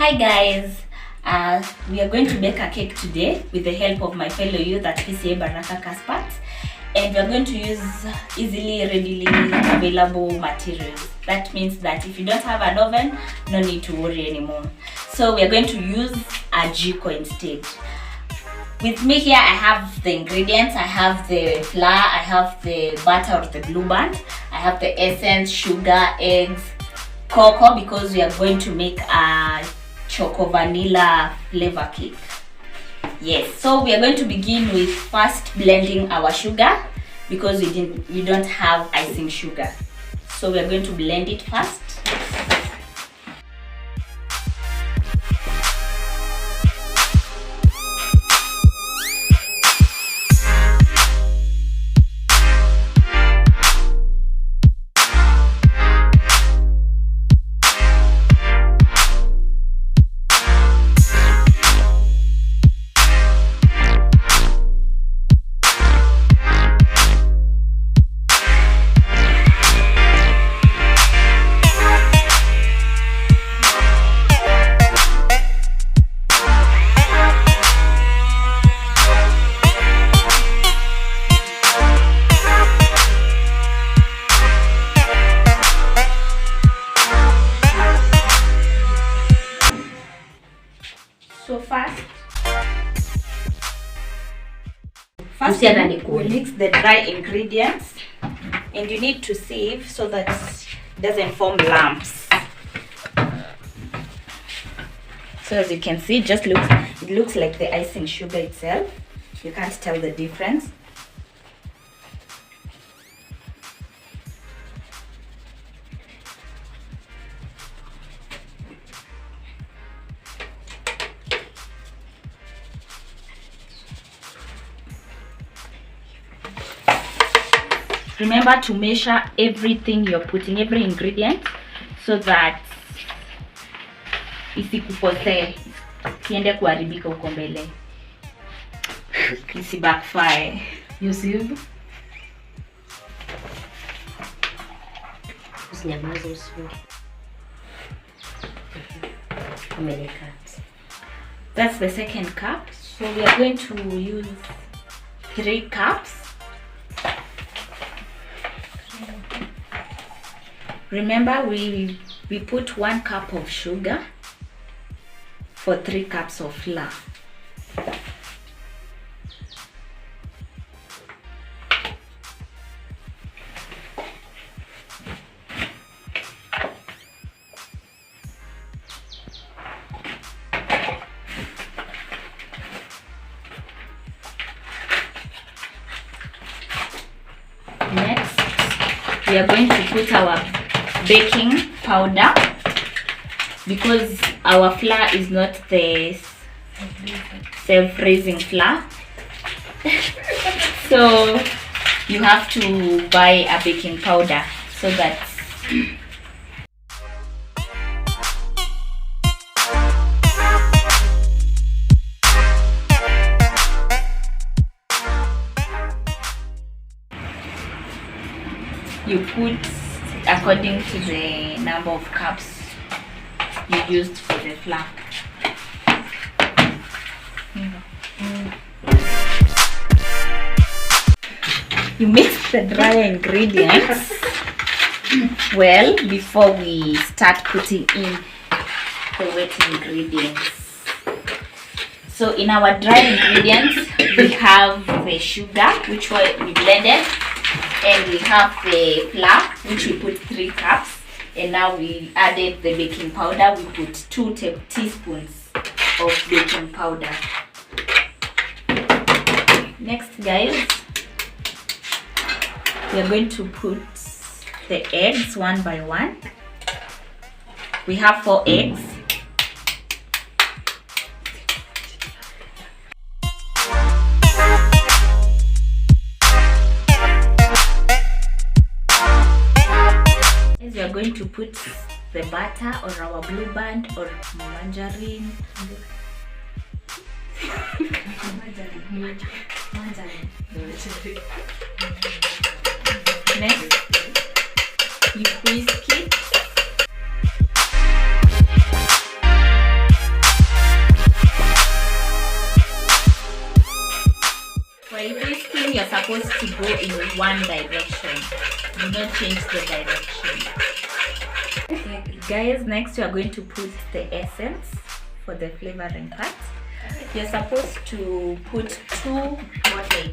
Hi guys, we are going to bake a cake today with the help of my fellow youth at PCA Baraka Kasphat, and we are going to use easily, readily available materials. That means that if you don't have an oven, no need to worry anymore. So we are going to use a jiko instead. With me here, I have the ingredients. I have the flour, I have the butter or the blue band, I have the essence, sugar, eggs, cocoa, because we are going to make a choco vanilla flavor cake. Yes, so we are going to begin with first blending our sugar because we don't have icing sugar. So we are going to blend it first. So first we mix the dry ingredients, and you need to sieve so that it doesn't form lumps. So as you can see, it looks like the icing sugar itself. You can't tell the difference. Remember to measure everything you're putting, every ingredient, so that isikupotee, kiende kuharibika huko mbele, isi backfire. You see? Usinyamaze usiwe. How many cups? That's the second cup. So we are going to use 3 cups. Remember, we put 1 cup of sugar for 3 cups of flour. Next, we are going to put our baking powder, because our flour is not the self-raising flour. So you have to buy a baking powder so that you put according to the number of cups you used for the flour. You mix the dry ingredients well before we start putting in the wet ingredients. So in our dry ingredients, we have the sugar, which we blended, and we have the flour, which we put 3 cups, and now we added the baking powder. We put 2 teaspoons of baking powder. Next, guys, we are going to put the eggs one by one. We have 4 eggs. We are going to put the butter or our blue band or margarine. Next, you whisk it. supposed to go in one direction. Do not change the direction. Okay, guys, next we are going to put the essence for the flavoring part. You're supposed to put 2 bottles.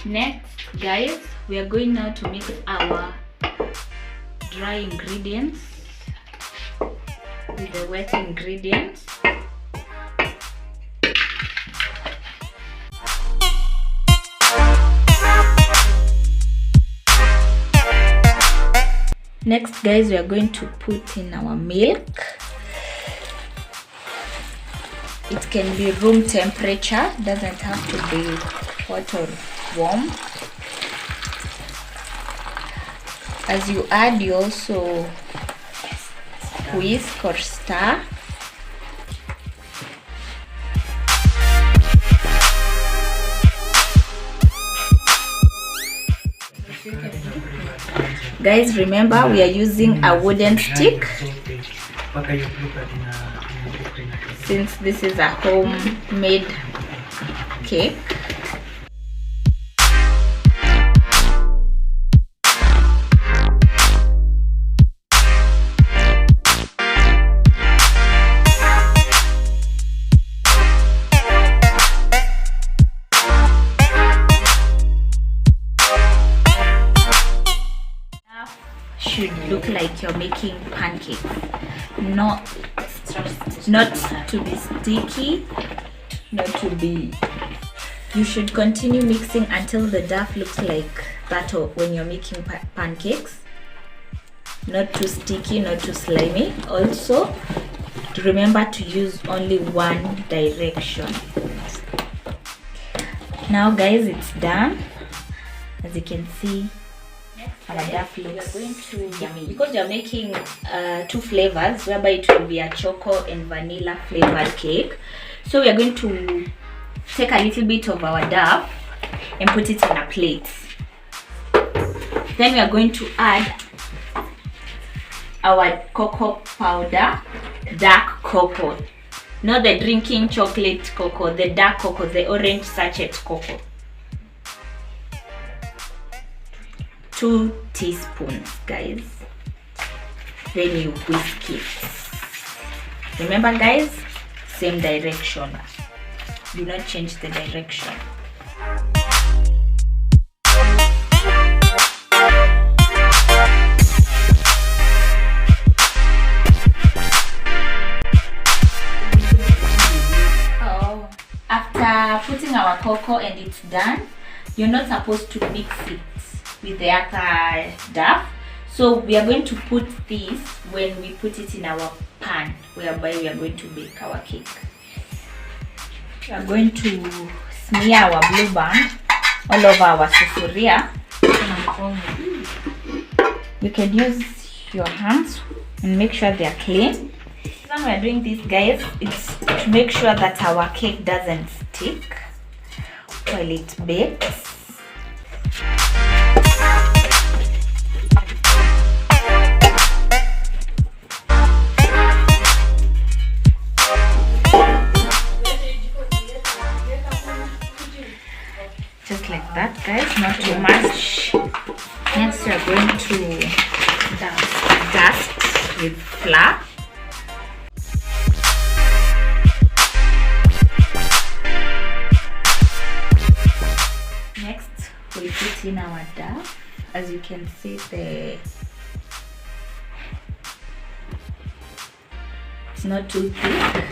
Next, guys, we are going now to mix our dry ingredients with the wet ingredients. Next, guys, we are going to put in our milk. It can be room temperature, doesn't have to be hot or warm. As you add, you also whisk or stir. Guys, remember we are using a wooden stick since this is a homemade cake. Should look like you're making pancakes, not to be sticky, not to be. You should continue mixing until the dough looks like that when you're making pancakes. Not too sticky, not too slimy. Also, remember to use only one direction. Now, guys, it's done. As you can see, our dough looks yummy. Because we are making 2 flavors, whereby it will be a choco and vanilla flavored cake. So we are going to take a little bit of our dough and put it in a plate. Then we are going to add our cocoa powder, dark cocoa, not the drinking chocolate cocoa, the dark cocoa, the orange sachet cocoa. 2 teaspoons, guys. Then you whisk it. Remember, guys, same direction. Do not change the direction. After putting our cocoa and it's done, you're not supposed to mix it with the other dough. So we are going to put this when we put it in our pan, whereby we are going to bake our cake. We are going to smear our blue band all over our sufuria. You can use your hands and make sure they are clean. When we are doing this, guys, it's to make sure that our cake doesn't stick while it bakes. Just like that, guys, not too much. Next, we are going to dust with flour. Next, we put in our dough. As you can see, it's not too thick.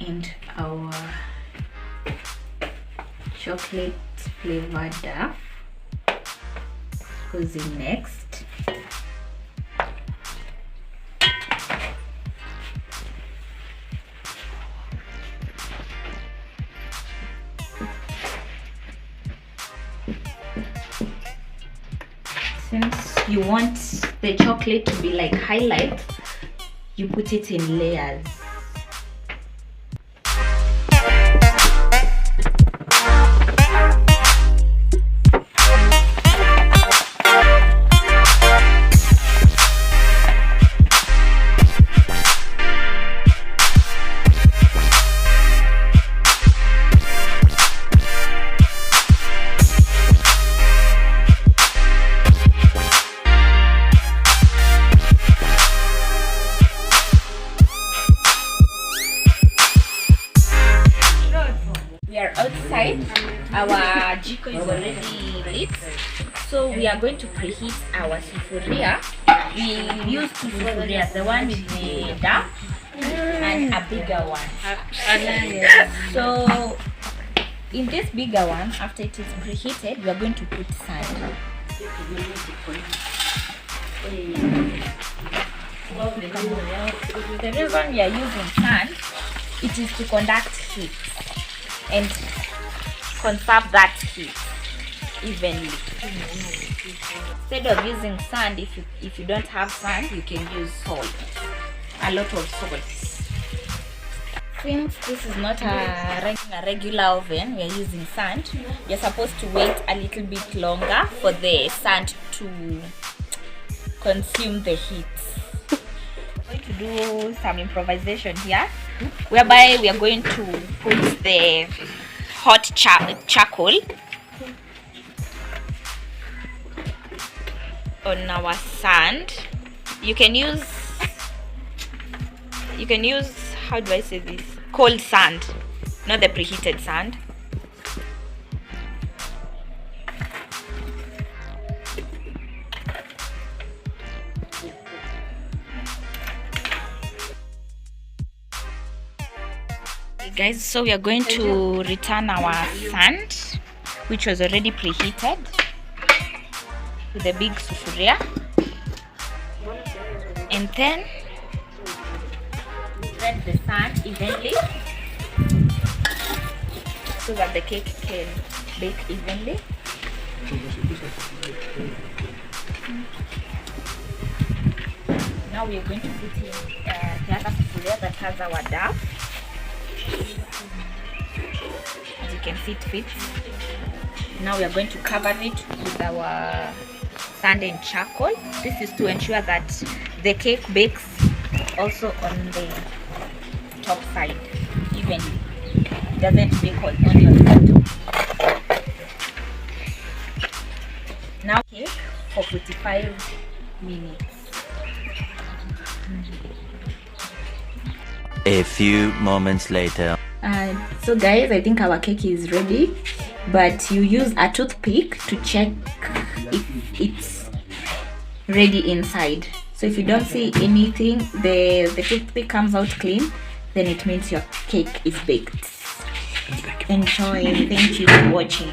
And our chocolate flavored dough goes in next. Since you want the chocolate to be like highlight, you put it in layers. already lit. So we are going to preheat our sufuria. We use two sufurias, the one with the dark and a bigger one. So in this bigger one, after it is preheated, we are going to put sand. The reason we are using sand, it is to conduct heat and conserve that heat evenly. Instead of using sand, if you don't have sand, you can use salt, a lot of salt. Since this is not a regular oven, we are using sand. You're supposed to wait a little bit longer for the sand to consume the heat. I'm going to do some improvisation here, whereby we are going to put the hot charcoal on our sand. You can use, how do I say this, cold sand, not the preheated sand. Okay guys, so we are going to return our sand, which was already preheated, to the big sufuria, and then spread the sand evenly so that the cake can bake evenly. Now we are going to put in the other sufuria that has our dough. As you can see, it fits. Now we are going to cover it with our sand and charcoal. This is to ensure that the cake bakes also on the top side evenly. It doesn't bake only on the bottom. Now cake for 45 minutes. A few moments later. So guys, I think our cake is ready, but you use a toothpick to check if it's ready inside. So if you don't see anything, the toothpick comes out clean, then it means your cake is baked. Enjoy. Thank you for watching.